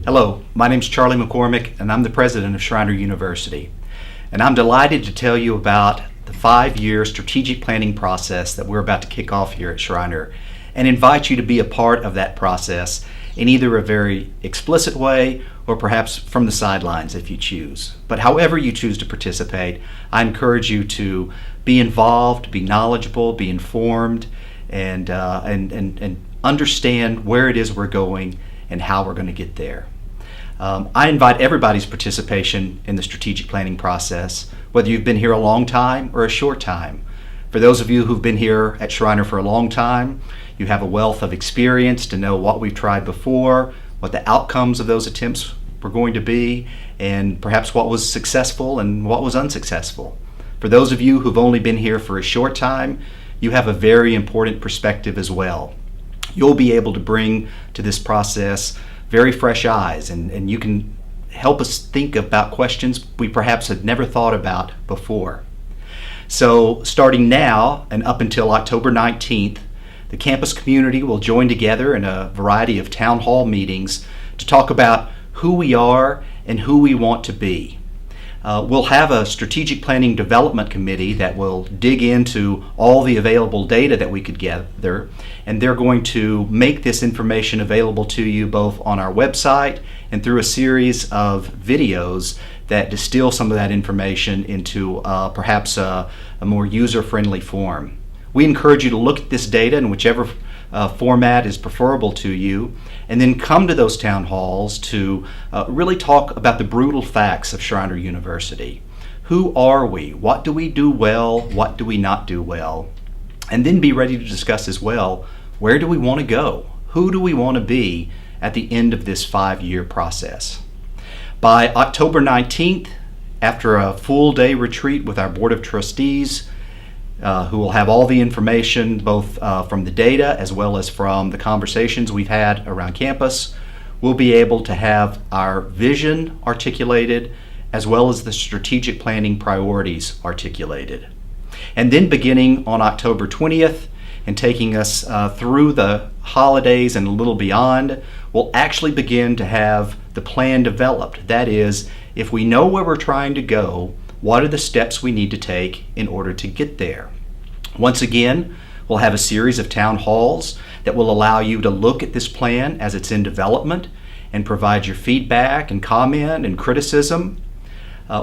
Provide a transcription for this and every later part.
Hello, my name is Charlie McCormick and I'm the president of Schreiner University. And I'm delighted to tell you about the 5-year strategic planning process that we're about to kick off here at Schreiner and invite you to be a part of that process in either a very explicit way or perhaps from the sidelines if you choose. But however you choose to participate, I encourage you to be involved, be knowledgeable, be informed, and understand where it is we're going and how we're going to get there. I invite everybody's participation in the strategic planning process, whether you've been here a long time or a short time. For those of you who've been here at Schreiner for a long time, you have a wealth of experience to know what we've tried before, what the outcomes of those attempts were going to be, and perhaps what was successful and what was unsuccessful. For those of you who've only been here for a short time, you have a very important perspective as well. You'll be able to bring to this process very fresh eyes, and you can help us think about questions we perhaps had never thought about before. So starting now and up until October 19th, the campus community will join together in a variety of town hall meetings to talk about who we are and who we want to be. We'll have a strategic planning development committee that will dig into all the available data that we could gather, and they're going to make this information available to you both on our website and through a series of videos that distill some of that information into perhaps a more user-friendly form. We encourage you to look at this data in whichever format is preferable to you, and then come to those town halls to really talk about the brutal facts of Schreiner University. Who are we? What do we do well? What do we not do well? And then be ready to discuss as well, where do we want to go? Who do we want to be at the end of this 5-year process? By October 19th, after a full day retreat with our Board of Trustees, who will have all the information both from the data as well as from the conversations we've had around campus, we'll be able to have our vision articulated as well as the strategic planning priorities articulated. And then beginning on October 20th and taking us through the holidays and a little beyond, we'll actually begin to have the plan developed. That is, if we know where we're trying to go, what are the steps we need to take in order to get there? Once again, we'll have a series of town halls that will allow you to look at this plan as it's in development and provide your feedback and comment and criticism.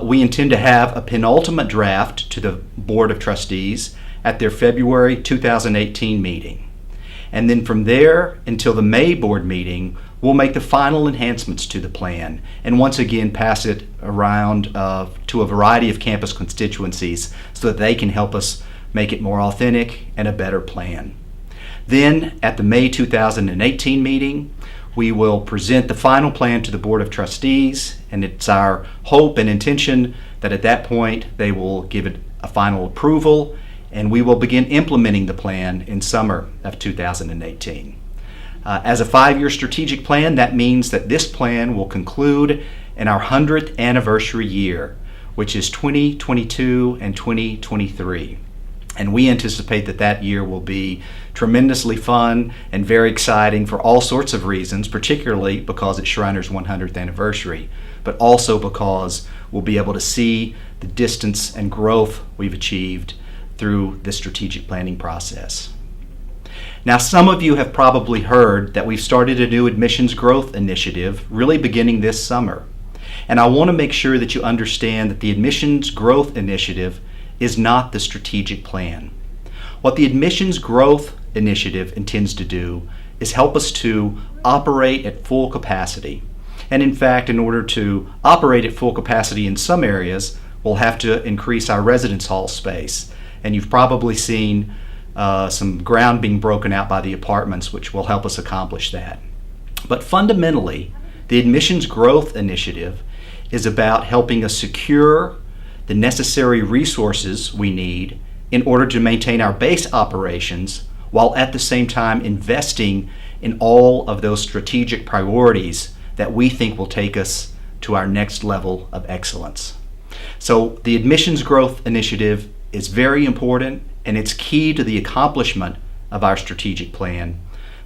We intend to have a penultimate draft to the Board of Trustees at their February 2018 meeting. And then from there until the May board meeting, we'll make the final enhancements to the plan and once again pass it around to a variety of campus constituencies so that they can help us make it more authentic and a better plan. Then at the May 2018 meeting, we will present the final plan to the Board of Trustees, and it's our hope and intention that at that point they will give it a final approval and we will begin implementing the plan in summer of 2018. As a 5-year strategic plan, that means that this plan will conclude in our 100th anniversary year, which is 2022 and 2023. And we anticipate that that year will be tremendously fun and very exciting for all sorts of reasons, particularly because it's Schreiner's 100th anniversary, but also because we'll be able to see the distance and growth we've achieved through the strategic planning process. Now, some of you have probably heard that we've started a new admissions growth initiative really beginning this summer. And I want to make sure that you understand that the admissions growth initiative is not the strategic plan. What the admissions growth initiative intends to do is help us to operate at full capacity. And in fact, in order to operate at full capacity in some areas, we'll have to increase our residence hall space. And you've probably seen some ground being broken out by the apartments, which will help us accomplish that. But fundamentally, the admissions growth initiative is about helping us secure the necessary resources we need in order to maintain our base operations while at the same time investing in all of those strategic priorities that we think will take us to our next level of excellence. So the admissions growth initiative is very important and it's key to the accomplishment of our strategic plan,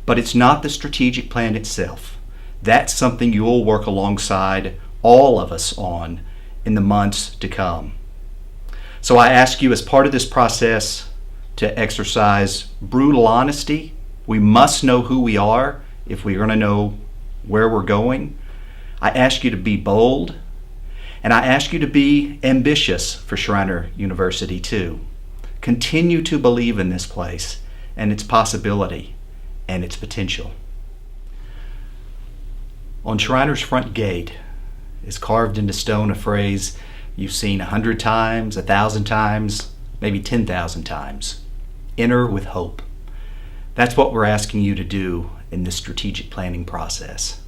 but it's not the strategic plan itself. That's something you'll work alongside all of us on in the months to come. So I ask you, as part of this process, to exercise brutal honesty. We must know who we are if we're going to know where we're going. I ask you to be bold, and I ask you to be ambitious for Schreiner University too. Continue to believe in this place and its possibility and its potential. On Schreiner's front gate is carved into stone a phrase you've seen 100 times, 1,000 times, maybe 10,000 times. Enter with hope. That's what we're asking you to do in this strategic planning process.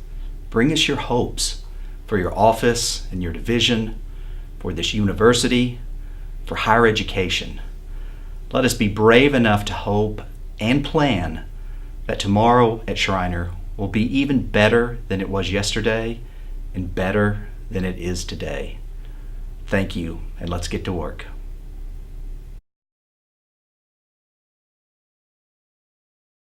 Bring us your hopes for your office and your division, for this university, for higher education. Let us be brave enough to hope and plan that tomorrow at Schreiner will be even better than it was yesterday and better than it is today. Thank you, and let's get to work.